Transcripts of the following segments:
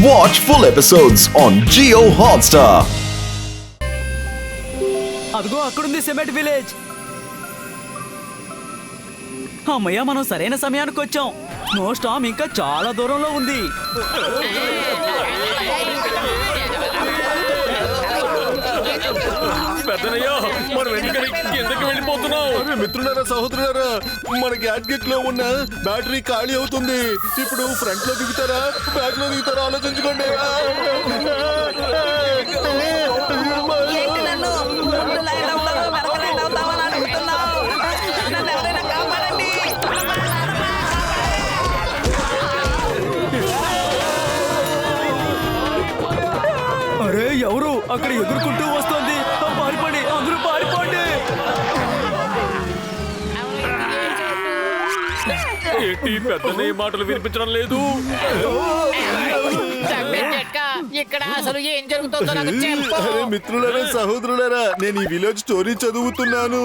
Watch full episodes on Jio Hotstar. అదిగో అక్కడుంది cement village. అమ్మయ్య, మనం సరైన సమయానికి వచ్చాం. స్నో స్టామ్ ఇంకా చాలా దూరంలో ఉంది. పెద్దనయ్యా, మనం ఎందుకు వెళ్ళిపోతున్నాం? మిత్రులారా, సహోదరులారా, మన గ్యాడ్జెట్ లో ఉన్న బ్యాటరీ ఖాళీ అవుతుంది. ఇప్పుడు ఫ్రంట్ లో దిగుతారా, బ్యాక్ లో దిగుతారా ఆలోచించుకోండి. అరే, ఎవరు అక్కడ ఎగురుకుంటూ వస్తుంది? పారిపోండి, అందరూ పారిపోండి. ఏంటి పెద్దనయ్య మాటలు వినిపించడం లేదు? ఇక్కడ అసలు ఏం జరుగుతుందో నాకు చెప్పు. అరే మిత్రులారా, సహోదరులారా, నేను ఈ విలేజ్ స్టోరీ చదువుతున్నాను.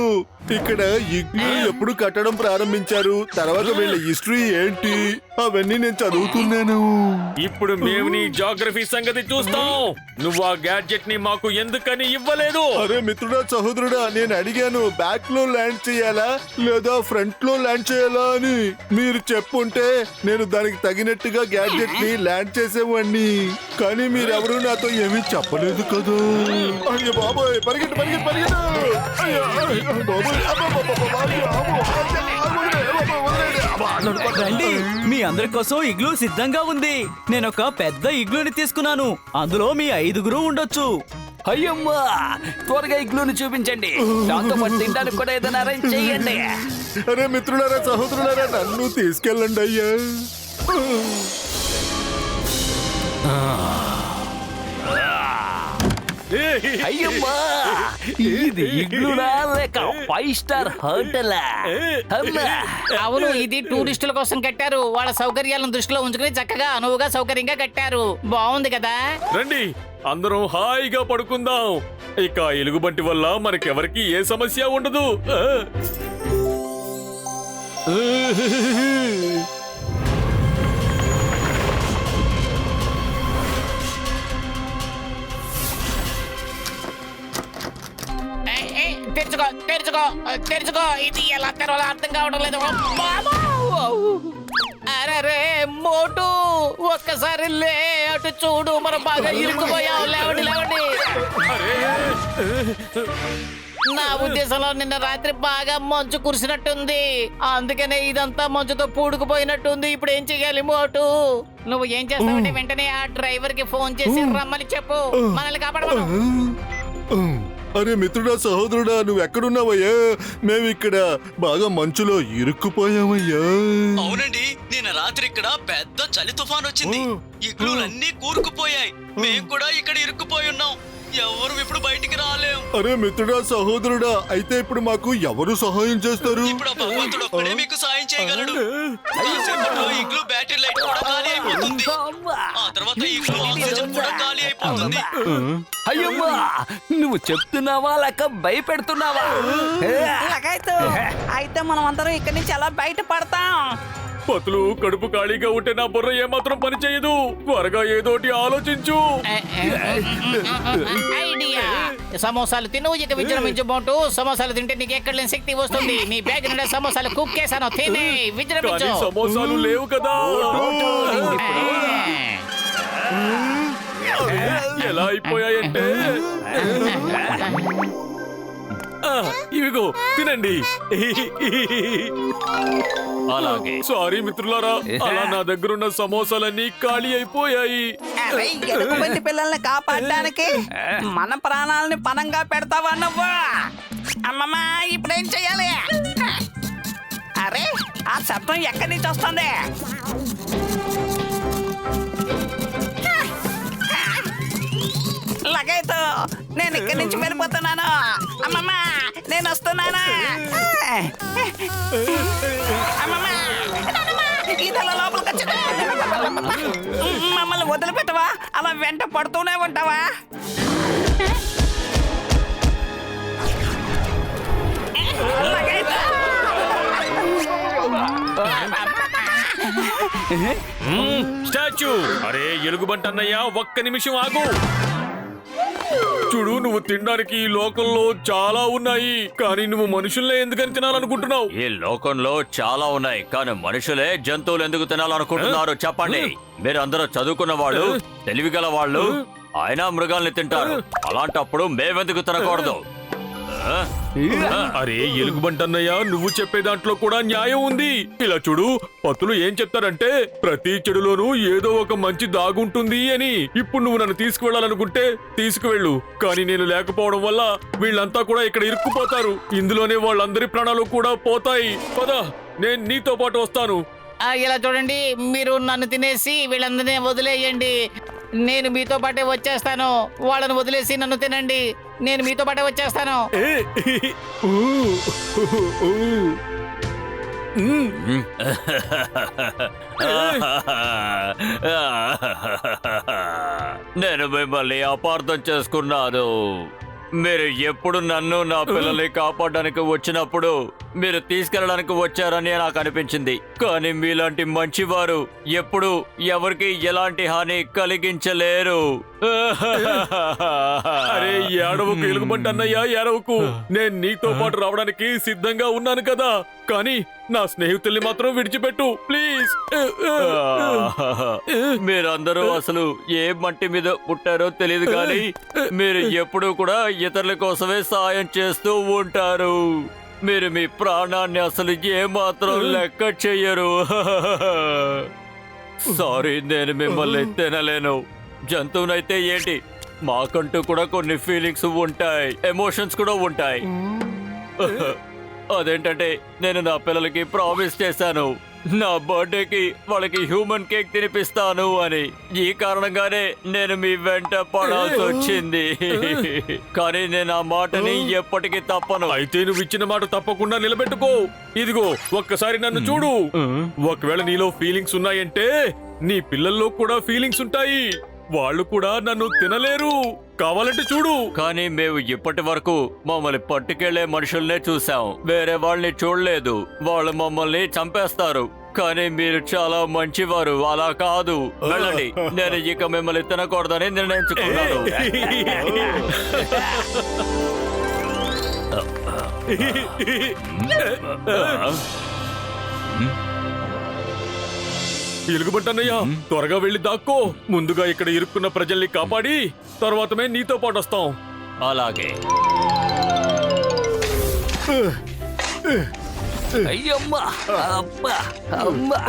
ఇక్కడ ఇగ్లూ ఎప్పుడు కట్టడం ప్రారంభించారు, తర్వాత వీళ్ళ హిస్టరీ ఏంటి, అవన్నీ నేను చదువుతున్నాను. ఇప్పుడు మేము నీ జాగ్రఫీ సంగతి చూస్తాం. నువ్వు ఆ గ్యాడ్జెట్ ని మాకు ఎందుకని ఇవ్వలేదు? అరే మిత్రుడా, సహోదరుడా, నేను అడిగాను బ్యాక్ లో ల్యాండ్ చేయాలా లేదా ఫ్రంట్ లో ల్యాండ్ చేయాలా అని. మీరు చెప్పుంటే నేను దానికి తగినట్టుగా గ్యాడ్జెట్ ని ల్యాండ్ చేసేవాడిని. కానీ మీరెవరూ నాతో ఏమీ చెప్పలేదు కదా. అయ్యో బాబోయ్, పరిగెట్టు పరిగెట్టు పరిగెట్టు. అయ్యో బాబోయ్, రండి, మీ అందరి కోసం ఇగ్లూ సిద్ధంగా ఉంది. నేను ఒక పెద్ద ఇగ్లూని తీసుకున్నాను. అందులో మీ 5గురు ఉండొచ్చు. అయ్యమ్మా, త్వరగా ఇగ్లూని చూపించండి. దాంతో పాటు తినడానికి కూడా ఏదైనా అరేంజ్ చేయండి. అరే మిత్రులారా, సహోదరులారా, నన్ను తీసుకెళ్ళండి అయ్యా. అయ్యమ్మా, ఇది ఇగ్లూనా లేక 5 స్టార్ హోటలా? అవును, ఇది టూరిస్టుల కోసం కట్టారు. వాళ్ళ సౌకర్యాలను దృష్టిలో ఉంచుకుని చక్కగా అనువుగా సౌకర్యంగా కట్టారు. బాగుంది కదా. రండి, అందరం హాయిగా పడుకుందాం. ఇక ఎలుగుబంటి వల్ల మనకెవరికి ఏ సమస్య ఉండదు. తెరుచుకో తెరుచుకో తెరుచుకో. ఇది ఎలా తెరవాలో అర్థం కావడం లేదు. అరే మోటు, ఒక్కసారి లే, అటు చూడు, మనం బాగా ఇరుక్కుపోయాం. లేవండి లేవండి. నా ఉద్దేశంలో నిన్న రాత్రి బాగా మంచు కురిసినట్టుంది. అందుకనే ఇదంతా మంచుతో పూడుకుపోయినట్టుంది. ఇప్పుడు ఏం చెయ్యాలి మోటు? నువ్వు ఏం చేస్తావంటే వెంటనే ఆ డ్రైవర్ కి ఫోన్ చేసి రమ్మని చెప్పు, మనల్ని కాపాడమను. అరే మిత్రుడా, సహోదరుడా, నువ్వు ఎక్కడున్నావయ్యా? మేము ఇక్కడ బాగా మంచులో ఇరుక్కుపోయామయ్యా. అవునండి, నిన్న రాత్రి ఇక్కడ పెద్ద చలి తుఫాన్ వచ్చింది. ఇగ్లూలన్నీ కూరుకుపోయాయి. మేము కూడా ఇక్కడ ఇరుక్కుపోయి ఉన్నాం. ఎవరు ఇప్పుడు బయటికి రాలేం. అరే మిత్రుడా, సహోదరుడా, అయితే ఇప్పుడు మాకు ఎవరు సహాయం చేస్తారు? ఇప్పుడు ఆ భగవంతుడు ఒక్కడే మీకు సాయం చేయగలడు. కాసేపట్లో ఇగ్లూ బ్యాటరీ లైట్ కూడా ఖాళీ అయిపోతుంది. ఆ తర్వాత ఇగ్లూ ఆక్సిజన్ కూడా ఖాళీ అయిపోతుంది. అయ్యమ్మా, నువ్వు చెప్తున్నావా లేక భయపెడుతున్నావా? అయితే మనం అందరం ఇక్కడి నుంచి ఎలా బయట పడతాం? పతులు, కడుపు ఖాళీగా ఉంటే నా బుర్ర ఏమాత్రం పని చేయదు. త్వరగా ఏదోటి ఆలోచించు. ఐడియా. సమోసాలు తిను, ఇక విజృంభించు మోటు. సమోసాలు తింటే నీకు ఎక్కడ లేని శక్తి వస్తుంది. నీ బ్యాగ్ నిండా సమోసాలు కుక్కేసాను, తినే విజృంభించు. కానీ సమోసాలు లేవు కదా. ఎలా అయిపోయాయంటే, ఇవిగో తినండి. అలాగే. సారీ మిత్రులారా, అలా నా దగ్గరున్న సమోసాలన్నీ ఖాళీ అయిపోయాయి. ఎలుగుబంటి పిల్లల్ని కాపాడడానికి మన ప్రాణాలని పణంగా పెడతావా నువ్వు? అమ్మమ్మా, ఇప్పుడేం చెయ్యాలి? అరే, ఆ శబ్దం ఎక్కడి నుంచి వస్తుంది? లగైతే నేను ఇక్కడి నుంచి వెళ్ళిపోతున్నాను. అమ్మమ్మా, నేను వస్తున్నాను. అమ్మమ్మా, ఇదలా లోపలికి వచ్చింది. మమ్మల్ని వదిలిపెట్టవా? అలా వెంట పడుతూనే ఉంటావా? స్టాచ్యూ అరే ఎలుగుబంటి అన్నయ్య ఒక్క నిమిషం ఆగు. చూడు, నువ్వు తినడానికి ఈ లోకంలో చాలా ఉన్నాయి, కానీ నువ్వు మనుషుల్నే ఎందుకని తినాలనుకుంటున్నావు? ఈ లోకంలో చాలా ఉన్నాయి, కానీ మనుషులే జంతువులు ఎందుకు తినాలనుకుంటున్నారు చెప్పండి. మీరు అందరూ చదువుకున్న వాళ్ళు, తెలివిగల వాళ్ళు, అయినా మృగాల్ని తింటారు. అలాంటప్పుడు మేమెందుకు తినకూడదు? అరే ఎలుగుబంటి అన్నయ్య, నువ్వు చెప్పే దాంట్లో కూడా న్యాయం ఉంది. ఇలా చూడు, పత్తులు ఏం చెప్తారంటే ప్రతి చెడులోనూ ఏదో ఒక మంచి దాగుంటుంది అని. ఇప్పుడు నువ్వు నన్ను తీసుకువెళ్ళాలనుకుంటే తీసుకువెళ్ళు, కానీ నేను లేకపోవడం వల్ల వీళ్ళంతా కూడా ఇక్కడ ఇరుక్కుపోతారు. ఇందులోనే వాళ్ళందరి ప్రాణాలు కూడా పోతాయి. పద, నేను నీతో పాటు వస్తాను. ఇలా చూడండి, మీరు నన్ను తినేసి వీళ్ళందరినీ వదిలేయండి. నేను మీతో పాటే వచ్చేస్తాను. వాళ్ళని వదిలేసి నన్ను తినండి. నేను మీతో పాటే వచ్చేస్తాను. నేను మిమ్మల్ని అపార్థం చేసుకున్నాను. మీరు ఎప్పుడు నన్ను నా పిల్లల్ని కాపాడడానికి వచ్చినప్పుడు మీరు తీసుకెళ్ళడానికి వచ్చారని నాకు అనిపించింది. కానీ మీలాంటి మంచివారు ఎప్పుడు ఎవరికి ఎలాంటి హాని కలిగించలేరు. అరే ఏడవకు ఎలుగుబంటి అన్నయ్య, ఏడవకు. నేను నీతో పాటు రావడానికి సిద్ధంగా ఉన్నాను కదా, కానీ నా స్నేహితుల్ని మాత్రం విడిచిపెట్టు ప్లీజ్. మీరందరూ అసలు ఏ మట్టి మీద పుట్టారో తెలియదు, కానీ మీరు ఎప్పుడూ కూడా ఇతరుల కోసమే సాయం చేస్తూ ఉంటారు. మీరు మీ ప్రాణాన్ని అసలు ఏమాత్రం లెక్క చెయ్యరు. సారీ, నేను మిమ్మల్ని తినలేను. జంతువునైతే ఏంటి, మాకంటూ కూడా కొన్ని ఫీలింగ్స్ ఉంటాయి, ఎమోషన్స్ కూడా ఉంటాయి. అదేంటంటే నేను నా పిల్లలకి ప్రామిస్ చేశాను, నా బర్త్డేకి వాళ్ళకి హ్యూమన్ కేక్ తినిపిస్తాను అని. ఈ కారణంగానే నేను మీ వెంట పడాల్సి వచ్చింది. కానీ నేను ఆ మాటని ఎప్పటికీ తప్పను. అయితే నువ్వు ఇచ్చిన మాట తప్పకుండా నిలబెట్టుకో. ఇదిగో ఒక్కసారి నన్ను చూడు. ఒకవేళ నీలో ఫీలింగ్స్ ఉన్నాయంటే నీ పిల్లల్లో కూడా ఫీలింగ్స్ ఉంటాయి. వాళ్ళు కూడా నన్ను తినలేరు, కావాలంటే చూడు. కానీ మేము ఇప్పటి వరకు మమ్మల్ని పట్టుకెళ్లే మనుషుల్నే చూసాం, వేరే వాళ్ళని చూడలేదు. వాళ్ళు మమ్మల్ని చంపేస్తారు. కానీ మీరు చాలా మంచివారు, అలా కాదు. వెళ్ళండి, నేను ఇక మిమ్మల్ని తినకూడదని నిర్ణయించుకున్నాను. ఎలుగుబంటి అన్నయ్య, త్వరగా వెళ్ళి దాక్కో. ముందుగా ఇక్కడ ఇరుక్కున్న ప్రజల్ని కాపాడి తర్వాతమే నీతో పాటు వస్తాం. అలాగే. అయ్యమ్మా, అబ్బా, అమ్మా.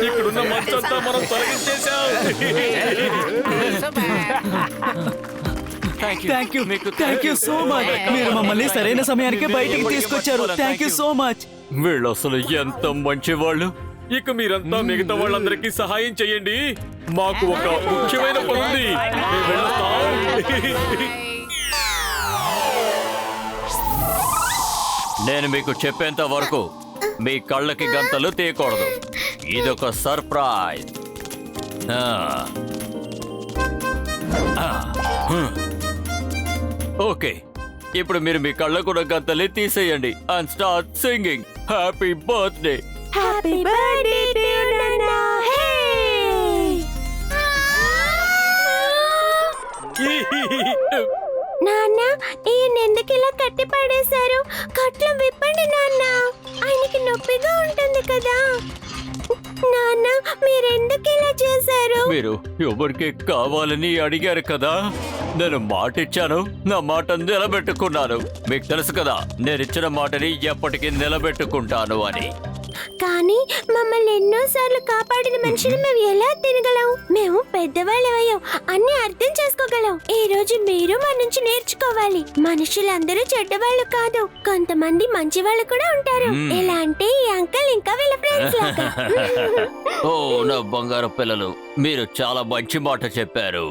ఇక్కడున్న మంచంతా మనం తొలగించేశాం. Thank you so much. మీరు మమ్మల్ని సరైన సమయానికి బయటికి తీసుకొచ్చారు. Thank you so much. వీళ్ళు అసలు ఎంత మంచివాళ్ళు. ఇక మీరంతా మిగతా వాళ్ళందరికీ సహాయం చేయండి. మాకు ఒక ముఖ్యమైన పని ఉంది. మేము వెళ్తాం. నేను మీకు చెప్పేంత వరకు మీ కళ్ళకి గంతలు తీయకూడదు. ఇదొక సర్ప్రైజ్. ఓకే, ఇప్పుడు మీరు మీ కళ్ళకు గంతలు తీసేయండి and start singing happy birthday. Happy birthday to నాన్నా. నాన్న, ఈయన ఎందుకు ఇలా కట్టి పడేశారు? కట్లు విప్పండి నాన్న, ఆయనకి నొప్పిగా ఉంటుంది కదా. నాన్న, మీరెందుకు ఇలా చేశారు? మీరు ఎవరికి కావాలని అడిగారు కదా, నేను మాట ఇచ్చాను, నా మాట నిలబెట్టుకున్నాను. మీకు తెలుసు కదా, నేను ఇచ్చిన మాటని ఎప్పటికీ నిలబెట్టుకుంటాను అని. కానీ మమ్మల్ని ఎన్నోసార్లు కాపాడిన మనిషిని మేము ఎలా తినగలం? మేము పెద్దవాళ్ళమయ్యాం, అన్ని అర్థం చేసుకోగలం. ఈ రోజు మీరు మా నుంచి నేర్చుకోవాలి. మనుషులందరూ చెడ్డవాళ్ళు కాదు, కొంతమంది మంచి వాళ్ళు కూడా ఉంటారు. ఎలా అంటే ఈ అంకల్ ఇంకా వీళ్ళ ఫ్రెండ్స్ లాగా. ఓ నా బంగారు పిల్లలు, మీరు చాలా మంచి మాట చెప్పారు.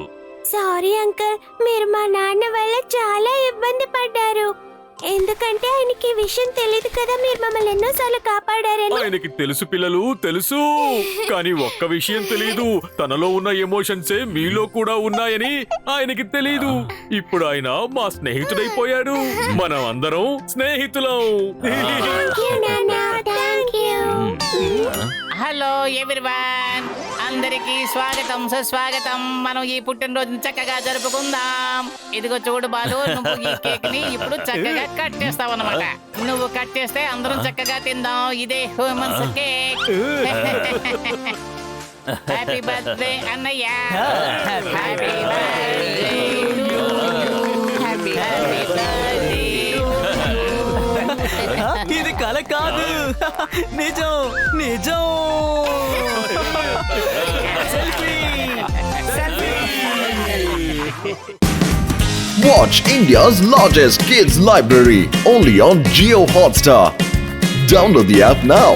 సారీ అంకల్, మీరు మా నాన్న వల్ల చాలా ఇబ్బంది పడ్డారు. ఎందుకంటే ఆయనకి ఈ విషయం తెలియదు కదా, మీరు మమ్మల్ని ఎన్నోసార్లు కాపాడారని. ఆయనకి తెలుసు పిల్లలు, తెలుసు. కానీ ఒక్క విషయం తెలీదు, తనలో ఉన్న ఎమోషన్సే మీలో కూడా ఉన్నాయని ఆయనకి తెలీదు. ఇప్పుడు ఆయన మా స్నేహితుడైపోయాడు. మనం అందరం స్నేహితులం. హలో ఎవ్రీవన్, అందరికి స్వాగతం సుస్వాగతం. మనం ఈ పుట్టినరోజుని చక్కగా జరుపుకుందాం. ఇదిగో చూడు బాలు, నువ్వు ఈ కేక్ ని ఇప్పుడు చక్కగా కట్ చేస్తావు అన్నమాట. నువ్వు కట్ చేస్తే అందరం చక్కగా తిందాం. ఇదే హ్యూమన్స్ కేక్. హ్యాపీ బర్త్డే అన్నయ్య. Happy birthday to you. Happy birthday. ఇది కల కాదు, నిజం నిజం. Selfie. Watch India's largest kids library only on Jio Hotstar. Download the app now.